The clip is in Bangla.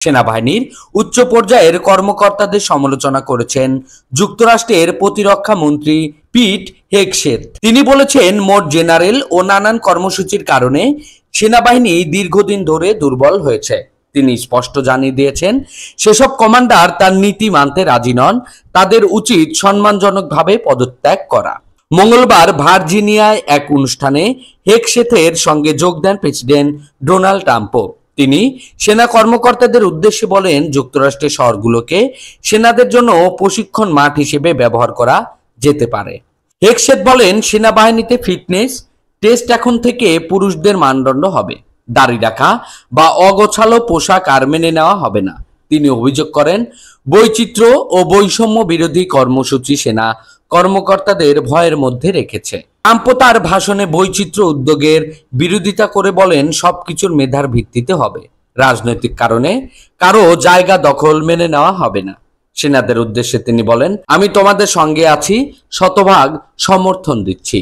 সেনাবাহিনীর উচ্চ পর্যায়ের কর্মকর্তাদের সমালোচনা করেছেন যুক্তরাষ্ট্রের প্রতিরক্ষা মন্ত্রী পিট হেগসেথ। তিনি বলেছেন, মোট জেনারেল ও নানান কর্মসূচির কারণে সেনাবাহিনী দীর্ঘদিন ধরে দুর্বল হয়েছে। তিনি স্পষ্ট জানিয়ে দিয়েছেন, সেসব কমান্ডার তার নীতি মানতে রাজি নন, তাদের উচিত সম্মানজনকভাবে পদত্যাগ করা। মঙ্গলবার ভার্জিনিয়ায় এক অনুষ্ঠানে হেগসেথের সঙ্গে যোগ দেন প্রেসিডেন্ট ডোনাল্ড ট্রাম্পও। তিনি সেনা কর্মকর্তাদের উদ্দেশ্যে বলেন, যুক্তরাষ্ট্রের শহরগুলোকে সেনাদের জন্য প্রশিক্ষণ মাঠ হিসেবে ব্যবহার করা যেতে পারে। হেগসেথ বলেন, সেনাবাহিনীতে ফিটনেস টেস্ট এখন থেকে পুরুষদের মানদণ্ড হবে। দাড়ি রাখা বা অগোছালো পোশাক আর মেনে নেওয়া হবে না। তিনি অভিযোগ করেন, বৈচিত্র্য ও বৈষম্য বিরোধী কর্মসূচি সেনা কর্মকর্তাদের ভয়ের মধ্যে রেখেছে। ট্রাম্প তার ভাষণে বৈচিত্র্য উদ্যোগের বিরোধিতা করে বলেন, সবকিছুর মেধার ভিত্তিতে হবে, রাজনৈতিক কারণে কারো জায়গা দখল মেনে নেওয়া হবে না। সেনাদের উদ্দেশ্যে তিনি বলেন, আমি তোমাদের সঙ্গে আছি, শতভাগ সমর্থন দিচ্ছি।